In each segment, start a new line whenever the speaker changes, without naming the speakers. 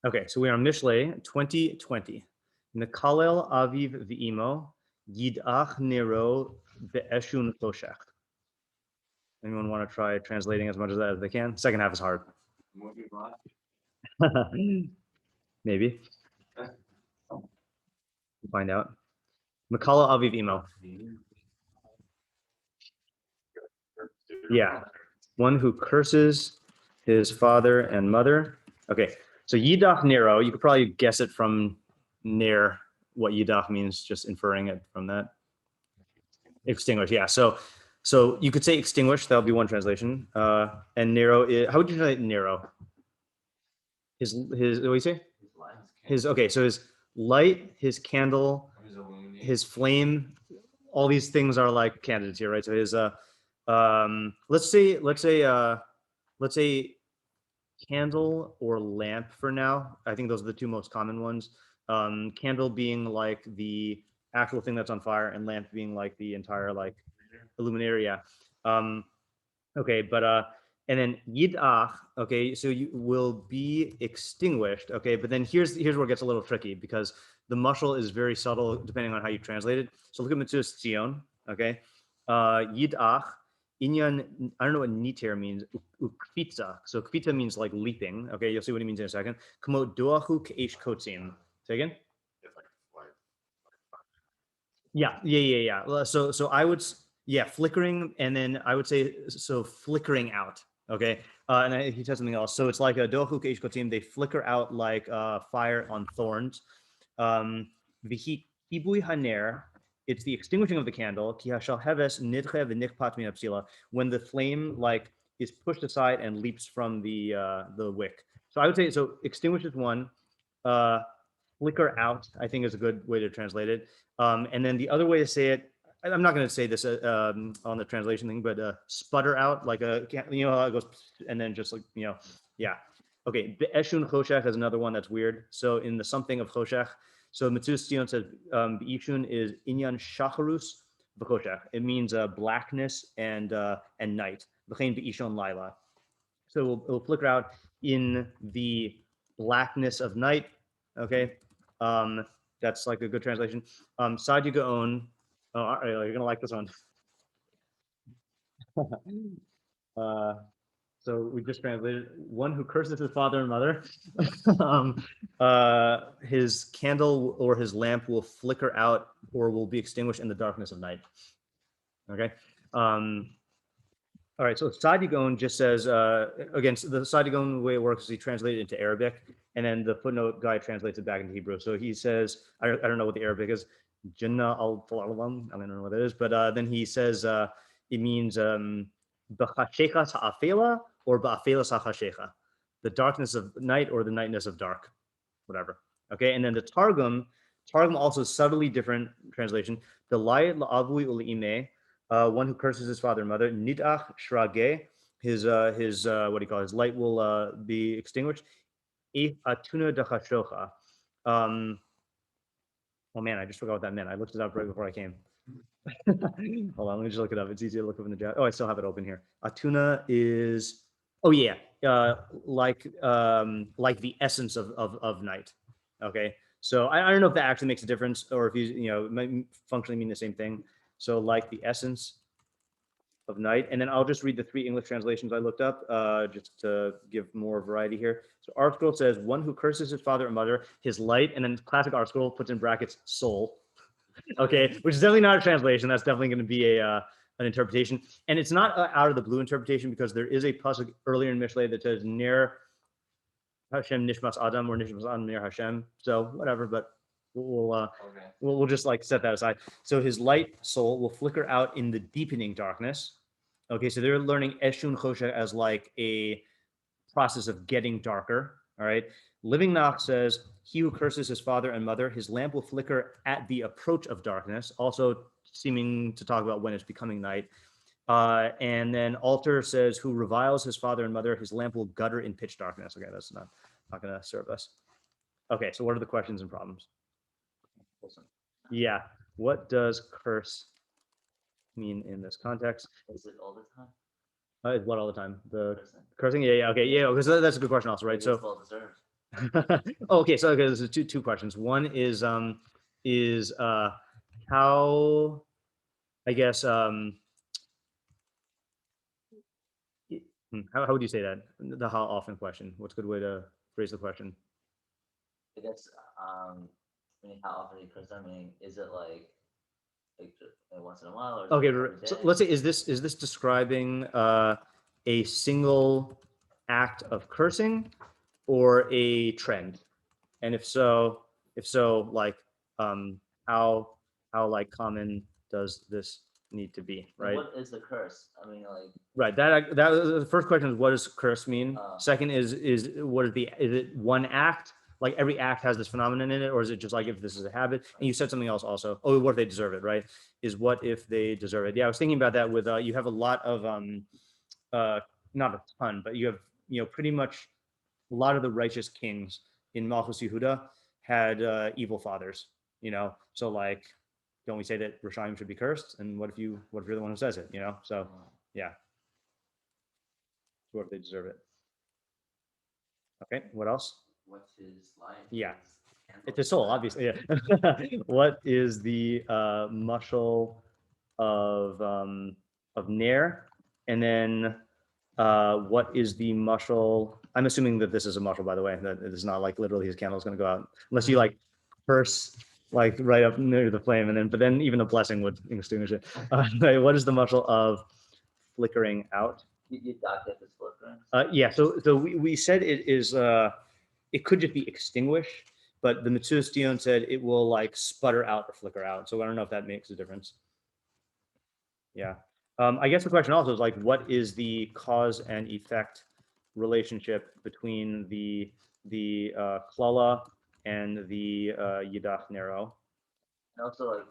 Okay, so we are Mishlei 2020. Mekalel aviv v'imo yidach nero be'eshun choshech. Anyone want to try translating as much of that as they can? Second half is hard. Maybe. We'll find out. Makala aviv imo. Yeah, one who curses his father and mother. Okay, so yidach nero, you could probably guess it from ner, what yidach means, just inferring it from that. Extinguish, yeah. So you could say extinguish, that would be one translation. And nero, how would you translate nero? His, what do you say? Okay, so his light, his candle, his flame, all these things are like candidates here, right? So his, let's say candle or lamp for now. I think those are the two most common ones. Candle being like the actual thing that's on fire, and lamp being like the entire like illuminator. Yeah. Okay, but and then yidach. Okay, so you will be extinguished. Okay, but then here's where it gets a little tricky because the mushal is very subtle depending on how you translate it. So look at Mitzvahs Tzion. Okay, yidach. Inyan, I don't know what niter means. Ukvitza. So kvitza means like leaping. Okay, you'll see what he means in a second. Kamo doahu keish kotzim. Say again. Yeah. So I would, yeah, flickering, and then I would say so flickering out. Okay, he said something else. So it's like a dohu keish kotzim. They flicker out like fire on thorns. V'hi kibui haner. It's the extinguishing of the candle. Ki hashal heves nidche v'nikpat min apsila. When the flame like is pushed aside and leaps from the wick. So I would say so. Extinguish is one. Uh, Flicker out, I think, is a good way to translate it. And then the other way to say it, I'm not going to say this on the translation thing, but sputter out, like how it goes, and then just like, yeah. Okay, Be'eshun choshech is another one that's weird. So in the something of choshech, so Metzus Tzion says Be'ishun is inyan shacharus b'choshech. It means blackness and night. V'chein be'ishon laila. So it'll flicker out in the blackness of night. Okay, that's like a good translation. Sadi Gaon. Oh, all right, you're gonna like this one. uh, so we just translated one who curses his father and mother. His candle or his lamp will flicker out or will be extinguished in the darkness of night. Okay. All right, so Sadigon just says, again, so the Sadigon way it works is he translates it into Arabic, and then the footnote guy translates it back into Hebrew. So he says, I don't know what the Arabic is, Jannah al I don't know what it is, but then he says it means b'chashecha ha'afela or ba'afela ha'chashecha, the darkness of night or the nightness of dark, whatever. Okay, and then the Targum also subtly different translation. The layit la'avui u'li'imeh, one who curses his father and mother, nidach shrage, his what do you call it? His light will be extinguished. Atuna dachashocha. Oh man, I just forgot what that meant. I looked it up right before I came. Hold on, let me just look it up. It's easy to look up in the chat. Oh, I still have it open here. Atuna is, oh yeah, like the essence of night. Okay, so I don't know if that actually makes a difference, or if it might functionally mean the same thing. So like the essence of night, and then I'll just read the three English translations I looked up, just to give more variety here. So ArtScroll says, one who curses his father and mother, his light, and then classic ArtScroll puts in brackets soul. Okay, which is definitely not a translation. That's definitely going to be an interpretation, and it's not out of the blue interpretation, because there is a pasuk earlier in Mishlei that says Ner Hashem Nishmas Adam or Nishmas Adam Ner Hashem. So whatever, but we'll just like set that aside. So his light soul will flicker out in the deepening darkness. Okay, so they're learning Eshun Chosha as like a process of getting darker. All right. Living Nach says, he who curses his father and mother, his lamp will flicker at the approach of darkness, also seeming to talk about when it's becoming night. And then Alter says, who reviles his father and mother, his lamp will gutter in pitch darkness. Okay, that's not going to serve us. Okay, so what are the questions and problems? Yeah, what does curse mean in this context?
Is it all the time?
Is what all the time? The
Cursing.
cursing? Yeah. Okay. Yeah. Because that's a good question also, right?
Maybe
So,
it's well deserved.
oh, okay. So, okay, there's two questions. One is how, I guess, how would you say that? The how often question. What's a good way to phrase the question?
I guess I mean, how often do you curse? I mean, is it like just like once in a while, or is it
Okay.
like every
So
day?
let's say is this describing a single act of cursing or a trend? And if so, like, um, how like common does this need to be,
Like,
right?
what is the curse? I mean, like,
Right. That the first question is what does curse mean?
uh,
Second is what is it one act? Like every act has this phenomenon in it, or is it just like if this is a habit? And you said something else also. Oh, what if they deserve it, right? Is what if they deserve it? Yeah, I was thinking about that with you have a lot of uh not a ton, but you have pretty much a lot of the righteous kings in Malchus Yehuda had evil fathers. So like, don't we say that Rishaim should be cursed? And what if you're the one who says it? So yeah, what if they deserve it? Okay, what else?
what's his life?
Yeah,
His candle
it's a soul, obviously. Yeah. What is the mushal of Nair? And then what is the mushal? I'm assuming that this is a mushal, by the way. That it is not like literally his candle is going to go out unless you like curse like right up near the flame, and then even a blessing would extinguish it. Right, what is the mushal of flickering out?
You dock it this flickering.
Yeah, so we said it could just be extinguished, but the Mitsuda Stione said it will like sputter out or flicker out. So I don't know if that makes a difference. Yeah. I guess the question also is like, what is the cause and effect relationship between the klala and the yidach nero?
And also, like,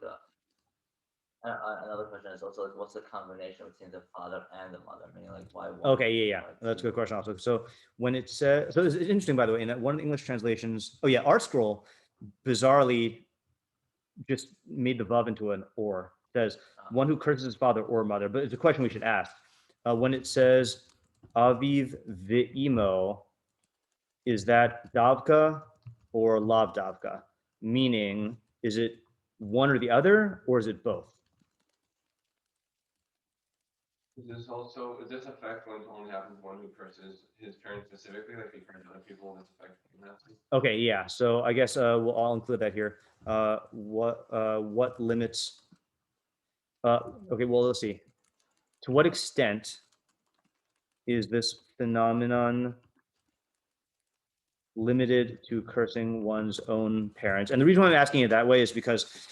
another question is also like, what's the combination between the father and the mother? Meaning, like, why one?
Okay, yeah,
Why
that's a
two?
good question also. So when it says, so it's interesting by the way, in that one of the English translations, oh yeah, Art Scroll bizarrely just made the vav into an or. It says one who curses his father or mother, but it's a question we should ask. When it says aviv ve'imo, is that davka or lav davka? Meaning, is it one or the other, or is it both?
Is this effect going to only happen to one who curses his parents specifically, like he curses other people, this effect can happen?
Okay, yeah. So I guess we'll all include that here. What limits? Okay, well, let's see. To what extent is this phenomenon limited to cursing one's own parents? And the reason why I'm asking it that way is because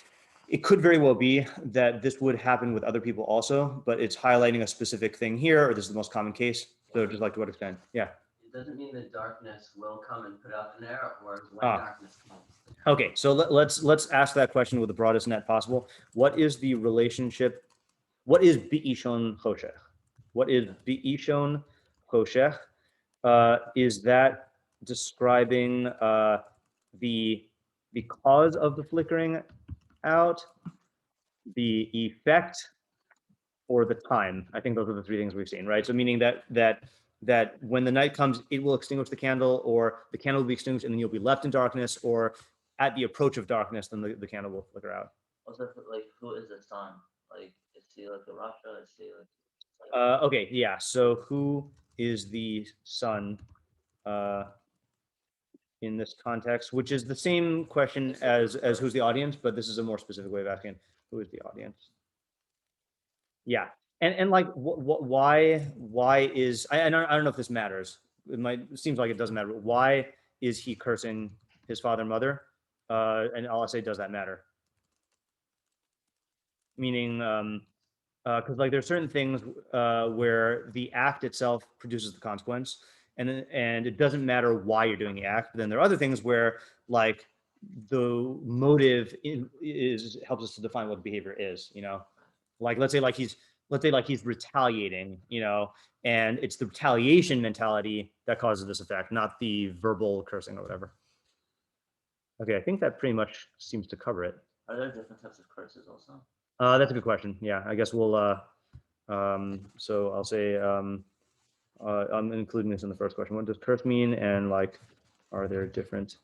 it could very well be that this would happen with other people also, but it's highlighting a specific thing here, or this is the most common case. So just like to what extent? Yeah.
It doesn't mean that darkness will come and put out an arrow, or when
Ah.
darkness comes.
Okay, so let's ask that question with the broadest net possible. What is the relationship? What is bi'ishon choshech? What is bi'ishon choshech? Is that describing the cause of the flickering out, the effect, or the time? I think those are the three things we've seen, right? So meaning that when the night comes, it will extinguish the candle, or the candle will be extinguished, and then you'll be left in darkness, or at the approach of darkness, then the candle will flicker out.
Also, like, who is the son? Like, is he like a Russia? Is he like?
Okay, yeah. So who is the son in this context? Which is the same question as who's the audience, but this is a more specific way of asking who is the audience. Yeah, and like why is I don't know if this matters. It seems like it doesn't matter. But why is he cursing his father and mother? And I'll say, does that matter? Meaning, because like there's certain things where the act itself produces the consequence, and it doesn't matter why you're doing the act. But then there are other things where like the motive is helps us to define what the behavior is. Like let's say like he's retaliating, and it's the retaliation mentality that causes this effect, not the verbal cursing or whatever. Okay, I think that pretty much seems to cover it.
Are there different types of curses also?
That's a good question. Yeah, I guess So I'll say I'm including this in the first question. What does curse mean, and like, are there different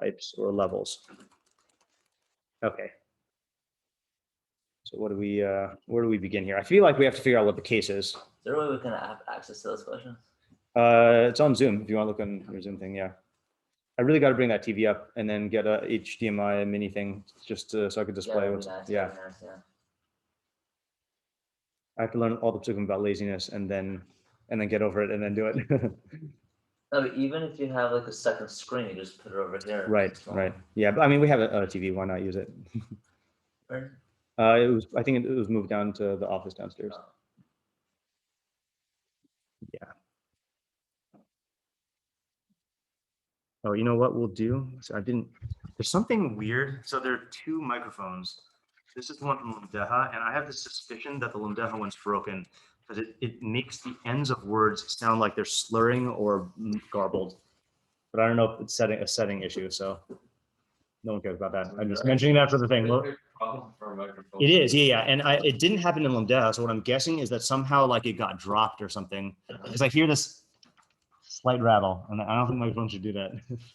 types or levels? Okay. So what do we where do we begin here? I feel like we have to figure out what the case is.
Is there a way we can have access to those questions?
It's on Zoom if you want to look on your Zoom thing. Yeah. I really got to bring that TV up and then get a HDMI mini thing just so I could display
that'd be
what's,
nice,
yeah.
that'd be nice, yeah.
I have to learn all the pasukim about laziness and then get over it and then do it.
No, but even if you have like a second screen, you just put it over here.
Right,
It's all-
right. Yeah, but I mean, we have a TV. Why not use it?
Where?
It was. I think it was moved down to the office downstairs.
Oh.
Yeah. Oh, you know what we'll do? So I didn't. There's something weird. So there are two microphones. This is the one from Lumdeha, and I have the suspicion that the Lumdeha one's broken because it makes the ends of words sound like they're slurring or garbled. But I don't know if it's a setting issue, so no one cares about that. I'm just mentioning that for the thing. Well,
Problem for a microphone.
it is, yeah. And it didn't happen in Lumdeha, so what I'm guessing is that somehow like it got dropped or something. Because I hear this slight rattle, and I don't think my phone should do that.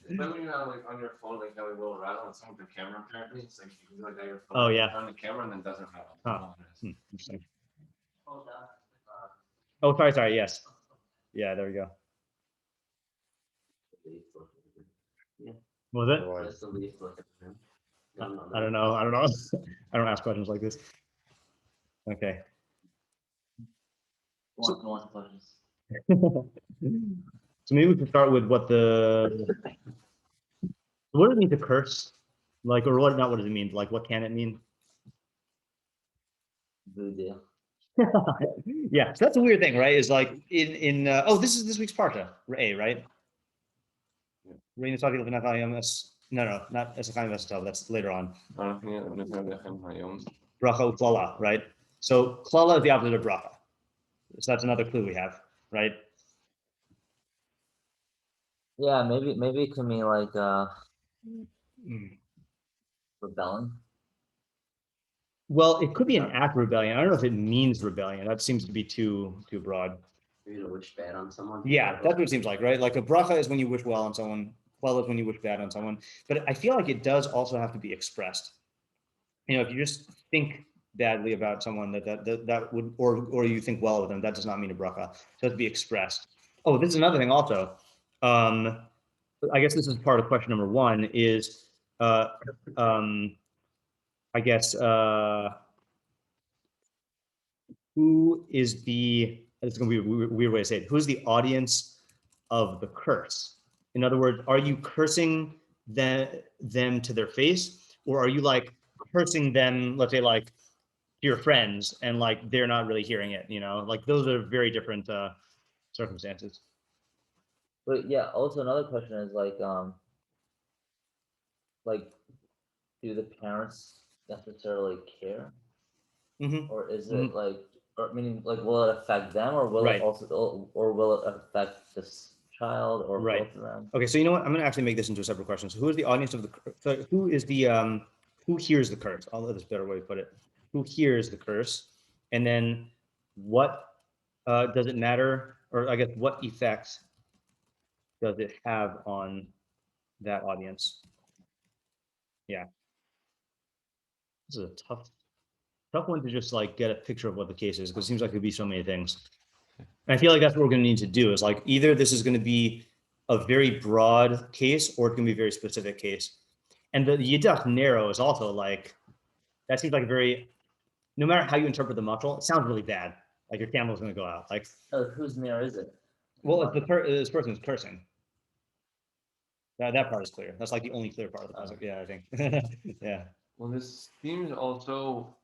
Then when you have like on your phone, like have a little rattle and some with the camera apparently, it's like you can do like that your phone
Oh, yeah.
on the camera and then doesn't rattle.
Huh. Interesting.
Hold on.
Oh, sorry. Yes. Yeah, there we go. Was it?
That's the least look at him.
I don't know. I don't ask questions like this. Okay.
One questions.
So maybe we can start with what does it mean to curse? Like, or what, not what does it mean? Like, what can it mean?
Voodoo.
Yeah, so that's a weird thing, right? Is like oh, this is this week's parsha, A, right? No, not Esachayim Vesatov. That's later on. Bracha u'klala, right? So klala is the opposite of bracha. So that's another clue we have, right?
Yeah, maybe it can mean like rebelling.
Well, it could be an act of rebellion. I don't know if it means rebellion. That seems to be too broad.
You're gonna wish bad on someone.
Yeah, that's what it seems like, right? Like a bracha is when you wish well on someone. Klala is when you wish bad on someone. But I feel like it does also have to be expressed. You know, if you just think badly about someone that would, or you think well of them, that does not mean a bracha. So it has to be expressed. Oh, this is another thing also. I guess this is part of question number one is, I guess, who is it's going to be a weird way to say it. Who's the audience of the curse? In other words, are you cursing them to their face, or are you like cursing them, let's say like your friends, and like they're not really hearing it, you know? Like those are very different circumstances.
But yeah, also another question is like do the parents necessarily care?
Mm-hmm.
Or is it like, or meaning like, will it affect them, or will
Right.
it also, or will it affect this child, or
Right.
both of them?
Okay, so you know what? I'm going to actually make this into a separate question. So who is the audience of who is the who hears the curse? I'll let this better way to put it. Who hears the curse, and then what does it matter, or I guess what effect does it have on that audience? Yeah, this is a tough one to just like get a picture of what the case is, because it seems like it could be so many things. And I feel like that's what we're going to need to do is like either this is going to be a very broad case or it can be a very specific case. And the Yidach narrow is also like, that seems like a very, no matter how you interpret the mushal, it sounds really bad. Like your candle is going to go out. Like,
Oh, whose mirror is it?
well, if this person is cursing. That part is clear. That's like the only clear part of the pasuk. Yeah, I think. Yeah.
Well, this seems also.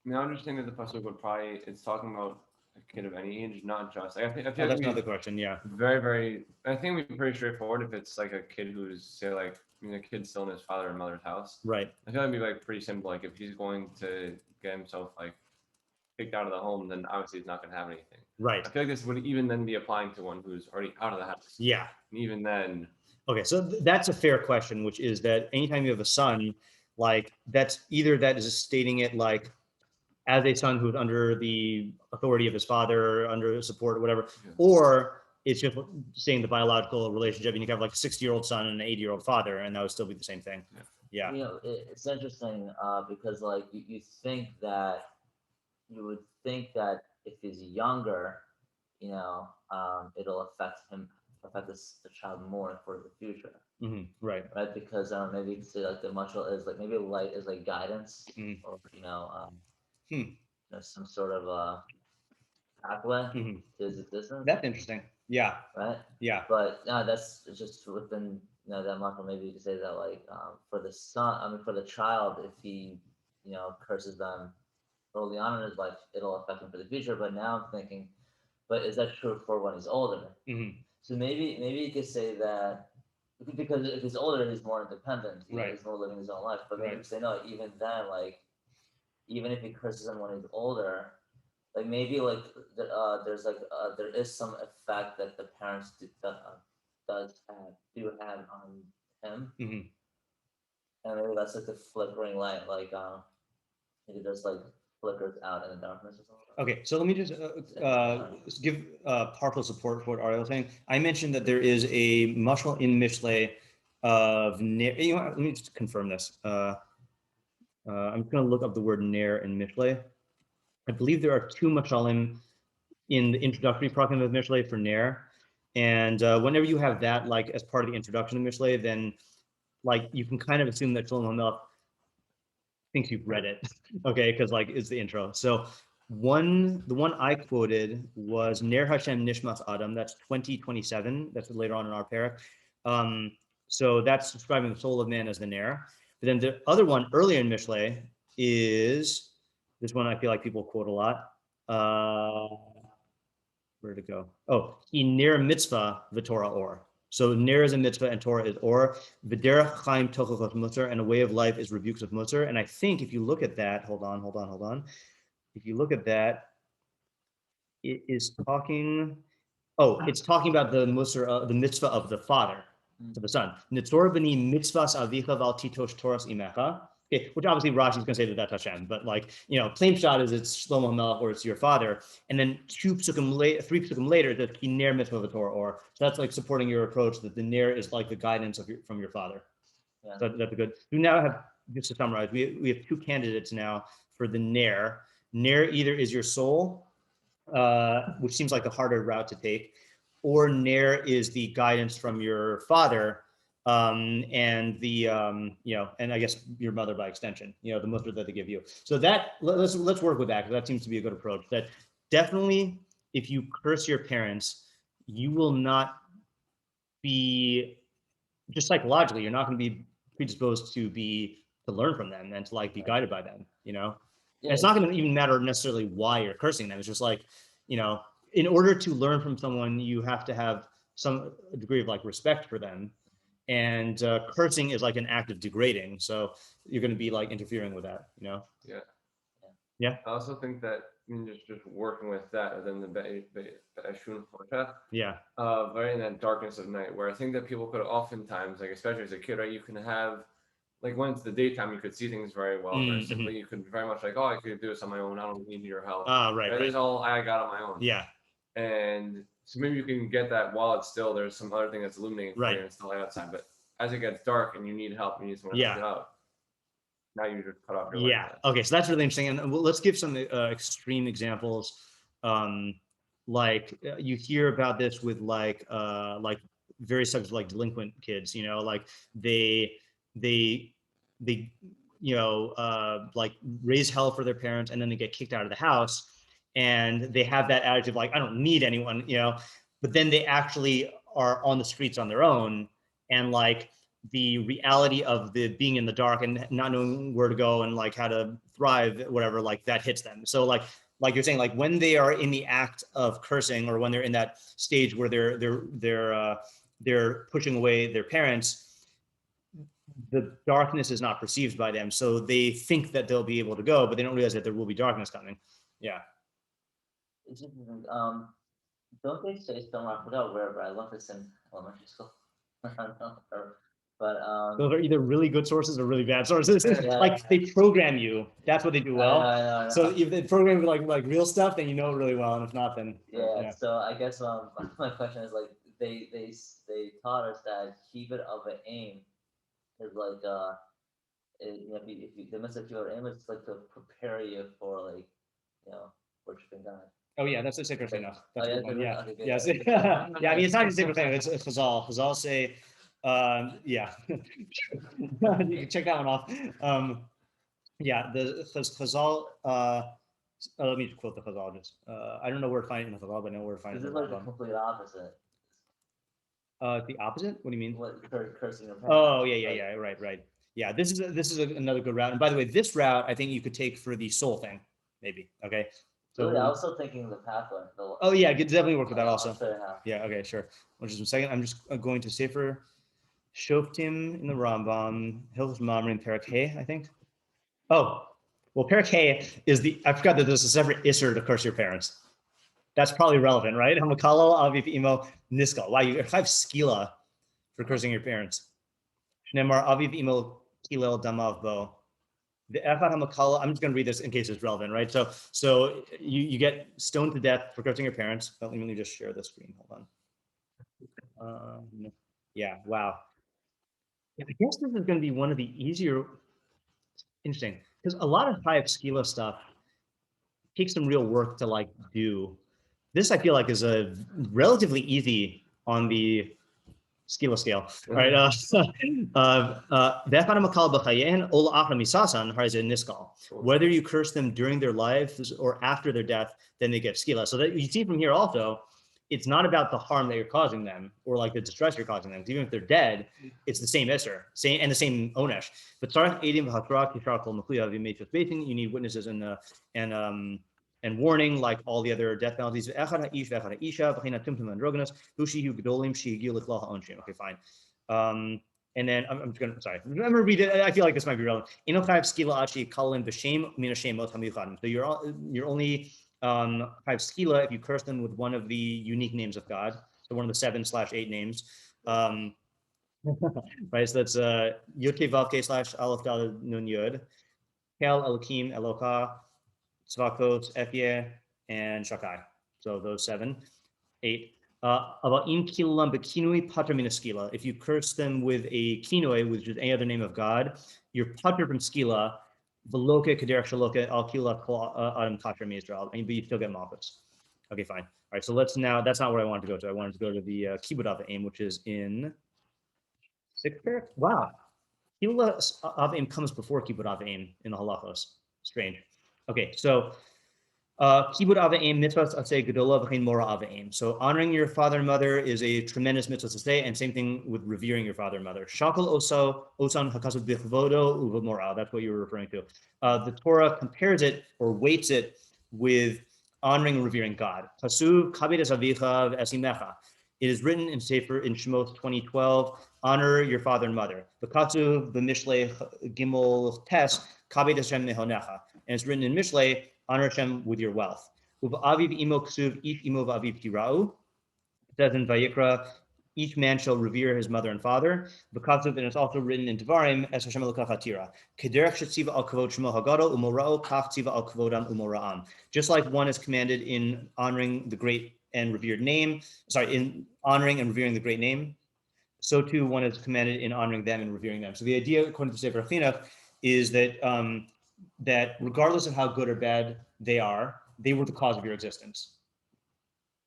I mean, I understand that the pasuk would probably it's talking about a kid of any age, not just. I feel
Oh,
like
that's
we-
another question. Yeah.
very, very. I think it'd be pretty straightforward if it's like a kid who's say like a kid's still in his father and mother's house.
Right.
I feel like it'd be like pretty simple. Like if he's going to get himself like kicked out of the home, then obviously he's not going to have anything.
Right.
I feel like this would even then be applying to one who's already out of the house.
Yeah.
And even then,
Okay, so that's a fair question, which is that anytime you have a son, like that's either that is stating it like as a son who's under the authority of his father, under support or whatever,
Yeah.
or it's just saying the biological relationship, and you can have like a 60-year-old son and an 80-year-old father, and that would still be the same thing. Yeah.
You know, it's interesting because like you think that you would think that if he's younger, you know, it'll affect the child more for the future,
Right.
right? Because maybe you could say like the mutual is like maybe light is like guidance,
Mhm.
or
Hmm.
you know, some sort of pathway
Mhm.
to his existence,
That's interesting. Yeah.
right?
Yeah.
But no, that's just within that much. Or maybe you could say that like for the son, I mean for the child, if he curses them early on in his life, it'll affect him for the future. But now I'm thinking, but is that true for when he's older? So maybe you could say that because if he's older, he's more independent.
Right.
He's more living his own life. But maybe you
Right.
could say no. Even then, like even if he curses him when he's older, like maybe like there's like there is some effect that the parents do have on him, and maybe that's like the flickering light, like maybe just like flickers out in the darkness or something.
Okay, so let me just give partial support for what Ariel was saying. I mentioned that there is a mashal in Mishlei of ner. You know what, let me just confirm this. I'm just going to look up the word ner in Mishlei. I believe there are two mashalim in the introductory proclamation of Mishlei for ner, and whenever you have that like as part of the introduction to Mishlei, then like you can kind of assume that Shlomo HaMelech thinks you've read it, okay? Because like it's the intro. So the one I quoted was Ner Hashem Nishmas Adam. That's 2027. That's later on in our parak. So that's describing the soul of man as the Ner. But then the other one earlier in Mishlei is this one I feel like people quote a lot. Where'd it go? Oh, he Ner mitzvah v'Torah or. So ner is a mitzvah and Torah is or. V'derech chaim tochachos mutzar, and a way of life is rebukes of mutzar. And I think if you look at that, hold on. If you look at that, it is talking. Oh, it's talking about the mutzar, the mitzvah of the father to the son. Nitzor b'ni mitzvahs avicha val titosh Toras imecha. Okay, which obviously Rashi's going to say that that's Hashem, but like, plain shot is it's Shlomo HaMelech or it's your father. And then three psukim later, that ner mitzvah of the Torah or. So that's like supporting your approach that the ner is like the guidance from your father.
Yeah.
So that's good. We now have, just to summarize, we have two candidates now for the ner. Ner either is your soul, which seems like the harder route to take, or ner is the guidance from your father, and the and I guess your mother by extension, the mother that they give you. So that let's work with that, because that seems to be a good approach. That definitely, if you curse your parents, you will not be, just psychologically, you're not going to be predisposed to learn from them and to like be guided by them. And it's not going to even matter necessarily why you're cursing them. It's just like, in order to learn from someone, you have to have some degree of like respect for them. And cursing is like an act of degrading. So you're going to be like interfering with that,
Yeah.
Yeah.
I also think that just working with that, and then the be'eshun choshesh,
Yeah.
Very in that darkness of night, where I think that people could oftentimes, like especially as a kid, right, you can have, like when it's the daytime, you could see things very well, very simply. You could very much like, oh, I could do this on my own. I don't need your help.
Right.
That is all I got on my own.
Yeah.
And so maybe you can get that while it's still, there's some other thing that's illuminating for you and it's still light outside. But as it gets dark and you need help, you need someone to help you out, now you just cut off your light.
Yeah. Okay. So that's really interesting. And let's give some extreme examples. Like you hear about this with like various types of like delinquent kids, like they like raise hell for their parents, and then they get kicked out of the house, and they have that attitude like, I don't need anyone, but then they actually are on the streets on their own, and like the reality of the being in the dark and not knowing where to go and like how to thrive, whatever, like that hits them. So like you're saying, like when they are in the act of cursing, or when they're in that stage where they're pushing away their parents, the darkness is not perceived by them, so they think that they'll be able to go, but they don't realize that there will be darkness coming. Yeah.
It's interesting. Don't they say somewhere? I forgot where, but I learned this in elementary school. But
Those are either really good sources or really bad sources.
Yeah.
Like they program you. That's what they do well.
I know.
So if they program you like real stuff, then you know it really well, and if not, then
Yeah. So I guess my question is like they taught us that kibbut of an aim is like if you the message of aim is like to prepare you for like worshiping God.
Oh yeah, that's a sacred thing. That's a good one. Yeah,
Okay, good.
yeah, yeah. I mean, it's not a sacred thing. It's Chazal. Chazal say, yeah. You can check that one off. Yeah, the Chazal. Let me quote the Chazal. Just I don't know where to find it in the Chazal, but I know where to find it.
This is like the complete opposite.
The opposite? What do you mean?
What cursing your parents?
Oh yeah. Right. Yeah, this is another good route. And by the way, this route I think you could take for the soul thing, maybe. Okay. So
Really, I was still thinking the pathway.
oh yeah, could definitely work with that also.
I'll show you how.
Yeah. Okay. Sure. Just a second. I'm just going to Sefer Shoftim in the Rambam, Hilchos Mamrim, Perek Hey, I think. Oh, well, Perek Hey is I forgot that there's a separate Isser to curse your parents. That's probably relevant, right? Hamakalo Aviv Imo Niskal. Wow, you have skila for cursing your parents. Shnemar Aviv Imo Kilel Damav Bo. The Echad Hamakala, I'm just going to read this in case it's relevant, right? So you get stoned to death for cursing your parents. Let me just share the screen. Hold on. Yeah, wow. Yeah, I guess this is going to be one of the easier. Interesting, because a lot of high skila stuff takes some real work to like do. This I feel like is a relatively easy on the skila scale. All right. Whether you curse them during their lives or after their death, then they get skila. So that you see from here also, it's not about the harm that you're causing them or like the distress you're causing them. Even if they're dead, it's the same isser, and the same onesh. But you need witnesses and warning, like all the other death penalties. Okay, fine. And then I'm sorry. I'm gonna read it. I feel like this might be relevant. So you're only have skila if you curse them with one of the unique names of God, so one of the 7/8 names. Right, so that's Yud Vavke / Aleph Daled Nun Yud, Kel Elokim Eloka, Tzvakot Ephye, and Shakai. So those 7, 8. If you curse them with a kinoi, which is any other name of God, you're pater from skila. Veloke kader shaloke al kila kol adam katra mizrael, but you still get malchus. Okay, fine. All right, so let's now. That's not where I wanted to go to. I wanted to go to the kibbut av aim, which is in 6th parak. Wow, kibbut av aim comes before kibbut av aim in the halachos. Strange. Okay, so kibbut av aim mitzvahs aseh gedola v'chein mora av aim. So honoring your father and mother is a tremendous mitzvah to say, and same thing with revering your father and mother. Shakal osan hakasud b'chvodo uv'mora. That's what you were referring to. The Torah compares it or weights it with honoring and revering God. Pasuk kabed es avicha v'esimecha. It is written in Sefer in Shemot 20:12. Honor your father and mother. V'katzuv b'mishlei gimel tes kabed Hashem mehonecha. And it's written in Mishlei, honor Hashem with your wealth. Aviv imo ksuv ish imo v'aviv kirau. It says in Vayikra, each man shall revere his mother and father. And it's also written in Devarim, es Hashem Elokacha Tira. Kederech shetziva al kavod shemo hagado umorao kach tziva al kavodam umoraam. Just like one is commanded in honoring the great and revered name, in honoring and revering the great name, so too one is commanded in honoring them and revering them. So the idea, according to Sefer Chinuch, is that that regardless of how good or bad they are, they were the cause of your existence.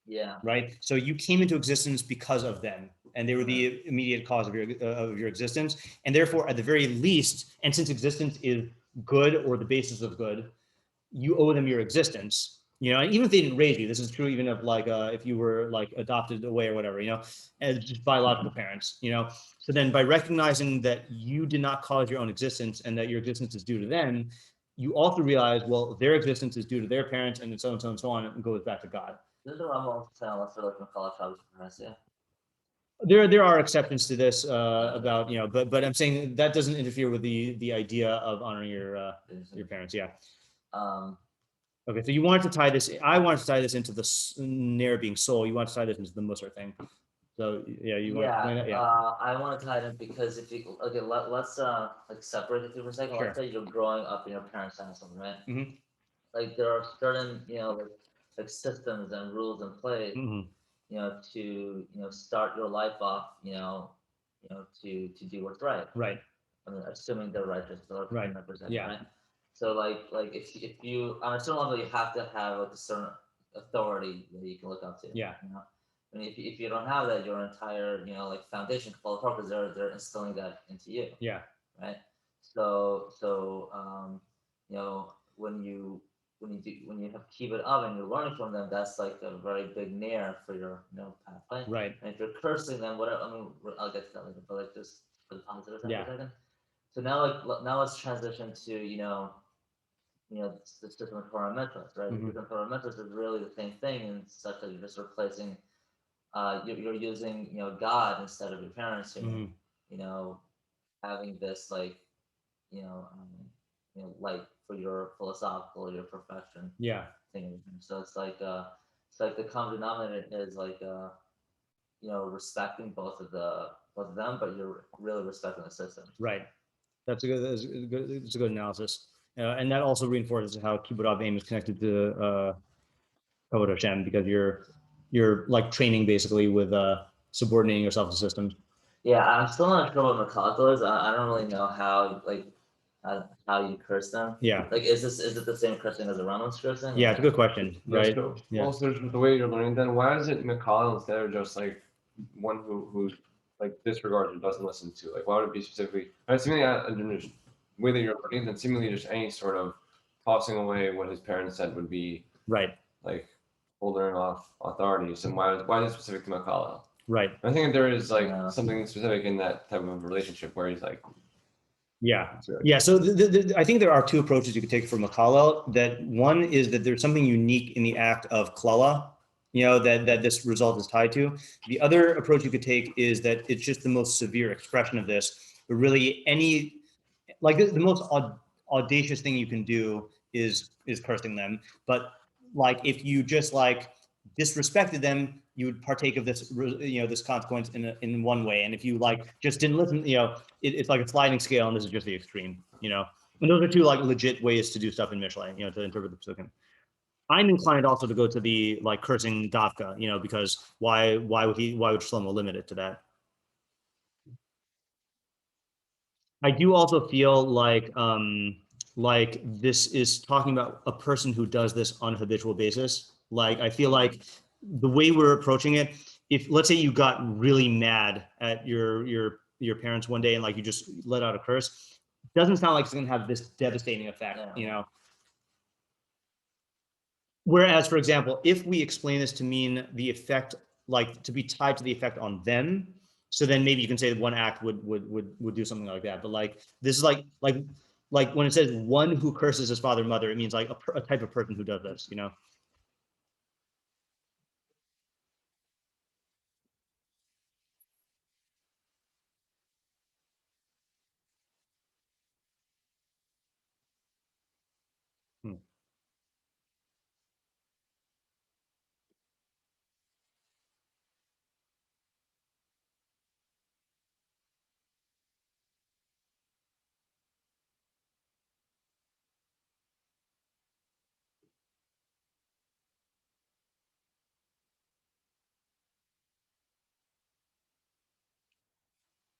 Yeah.
Right. So you came into existence because of them, and they were the immediate cause of your existence. And therefore, at the very least, and since existence is good or the basis of good, you owe them your existence. Even if they didn't raise you, this is true even of like if you were like adopted away or whatever, as just biological parents, So then by recognizing that you did not cause your own existence and that your existence is due to them, you also realize, well, their existence is due to their parents, and so on and so on and so on, and goes back to God.
This is what I'm also saying. Let's like college parents, yeah.
There are exceptions to this about but I'm saying that doesn't interfere with the idea of honoring your parents. Yeah. Okay, so you wanted to tie this. I wanted to tie this into the Nair being soul. You want to tie this into the Musar thing. So yeah, you want to explain that? Yeah.
I want to tie it in because if you let's like separate the two for a second.
Sure.
Let's say you're growing up in your parents' house, right?
Mhm.
Like there are certain like systems and rules in place,
Mhm.
to start your life off, to do what's right.
Right.
I mean, assuming they're righteous, so
Right. Yeah.
right? So like if you on a certain level you have to have like a certain authority that you can look up to.
Yeah.
I mean, if you don't have that, your entire like foundation fall apart because they're instilling that into you.
Yeah.
Right. So when you have keep it up and you're learning from them, that's like a very big nair for your pathway.
Right.
And if you're cursing them, whatever, I mean, I'll get to that later, but like just for the positive side
Yeah.
for a second. So now let's transition to the system of Torah metrics, right?
Mhm.
The system of Torah metrics is really the same thing, and such that you're just replacing, you're using God instead of your parents,
Mhm.
having this like light for your philosophical, your profession
Yeah.
thing. So it's like the common denominator is like respecting both of them, but you're really respecting the system.
Right. That's a good analysis. And that also reinforces how kibbutz av aim is connected to kavod Hashem, because you're like training basically with subordinating yourself to systems.
Yeah, I'm still not sure what makal is. I don't really know how you curse them.
Yeah.
Like, is it the same cursing as a Rambam's cursing?
Yeah, it's a good question, right?
So
Yeah.
also the way you're learning, then why is it Mikal instead of just like one who like disregards or doesn't listen to? Like, why would it be specifically? And seemingly, the way that you're learning, then seemingly just any sort of tossing away what his parents said would be
Right.
like holding off authorities. And why is it specific to Mikal?
Right.
I think that there is like
Yeah.
something specific in that type of relationship where he's like,
Yeah. Yeah. So I think there are two approaches you could take for Makallel. That one is that there's something unique in the act of klala, that this result is tied to. The other approach you could take is that it's just the most severe expression of this. But really, the most audacious thing you can do is cursing them. But like if you just like disrespected them, you would partake of this this consequence in one way. And if you like just didn't listen, it's like a sliding scale, and this is just the extreme. And those are two like legit ways to do stuff in Mishlei, to interpret the pasukim. I'm inclined also to go to the like cursing dafka, because why would Shlomo limit it to that? I do also feel like this is talking about a person who does this on a habitual basis. Like I feel like the way we're approaching it, if let's say you got really mad at your parents one day and like you just let out a curse, it doesn't sound like it's going to have this devastating effect, Whereas, for example, if we explain this to mean the effect, like to be tied to the effect on them, so then maybe you can say that one act would do something like that. But like this is like when it says one who curses his father and mother, it means like a type of person who does this, Hmm.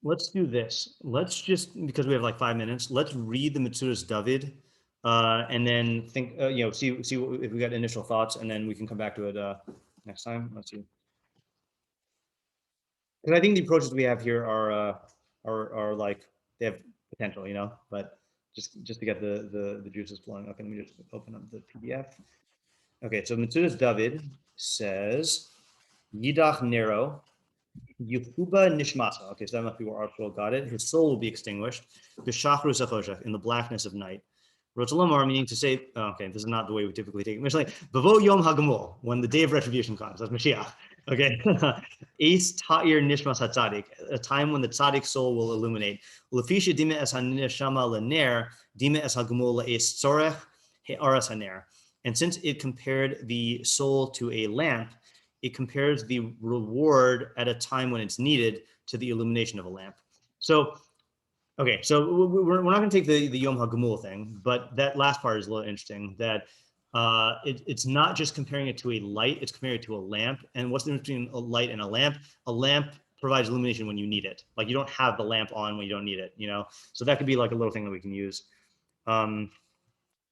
Let's do this. Let's just, because we have like 5 minutes, let's read the Metzudas David, and then think, see if we got initial thoughts, and then we can come back to it next time. Let's see. Because I think the approaches we have here are like they have potential, but just to get the juices flowing. Okay, let me just open up the PDF. Okay, so Metzudas David says, Yidach Nero, Yehuba Nishmasa. Okay, so that must be where Archibald got it. His soul will be extinguished. B'shachrusa choshech, in the blackness of night. Rotzelomar, meaning to say, okay, this is not the way we typically take it. Mishlei, Bavo Yom Hagamol, when the day of retribution comes. That's Mashiach. Okay. Ace Ta'ir Nishmas HaTzadik, a time when the tzaddik soul will illuminate. Lefisha Dima Es HaNeshama Lener, Dima Es Hagamol Le'es Tzorech He'aras Haner. And since it compared the soul to a lamp, it compares the reward at a time when it's needed to the illumination of a lamp. So, okay, so we're not going to take the Yom HaGamul thing, but that last part is a little interesting, that it's not just comparing it to a light, it's comparing it to a lamp. And what's the difference between a light and a lamp? A lamp provides illumination when you need it. Like you don't have the lamp on when you don't need it, you know? So that could be like a little thing that we can use.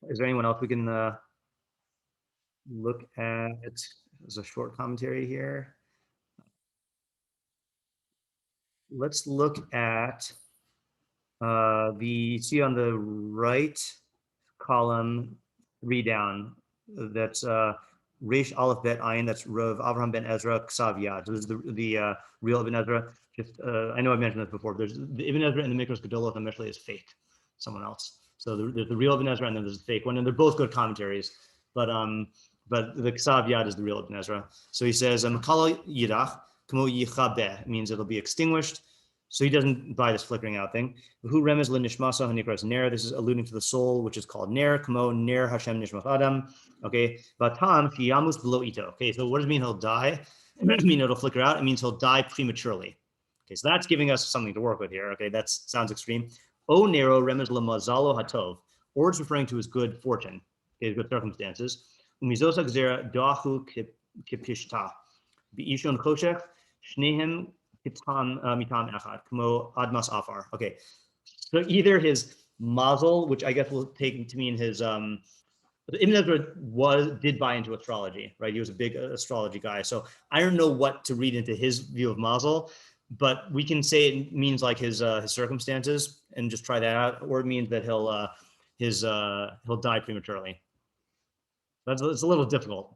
Is there anyone else we can look at? There's a short commentary here. Let's look at see on the right column, 3 down, that's Reish Aleph Bet Ayin, that's Rav Avraham ben Ezra Ksav Yad. So this is the real Ibn Ezra. Just I know I've mentioned this before. There's the Ibn Ezra and the Mikros Gedolah of Mishlei is fake, someone else. So there's the real Ibn Ezra and then there's the fake one, and they're both good commentaries. But the Ksav Yad is the real Ibn Ezra. So he says Makala Yidach Kamo Yichabeh means it'll be extinguished. So he doesn't buy this flickering out thing. Who remez lenishmasa hanikras ner? This is alluding to the soul, which is called ner. Kamo ner Hashem nishmas adam. Okay. Batam fiyamus below ito. Okay. So what does it mean he'll die? It doesn't mean it'll flicker out. It means he'll die prematurely. Okay. So that's giving us something to work with here. Okay. That sounds extreme. O nero remez lemazalo hatov, or it's referring to his good fortune, okay, his good circumstances. Umizosa gzera dahu kipishta. Beishon choshech shnehem. Okay, so either his mazel, which I guess we'll take to mean his Ibn Ezra did buy into astrology, right? He was a big astrology guy. So I don't know what to read into his view of mazel, but we can say it means like his circumstances and just try that out, or it means that he'll die prematurely. It's a little difficult.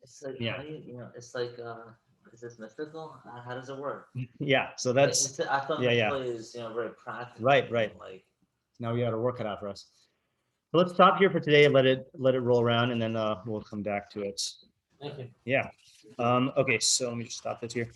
It's like,
Yeah.
how do you it's like, is this mystical? How does it work?
Yeah. So that's
I thought Mishlei is, very practical.
Right.
Like,
Now we got to work it out for us. So let's stop here for today and let it roll around, and then we'll come back to it.
Thank you.
Yeah. Okay. So let me just stop this here.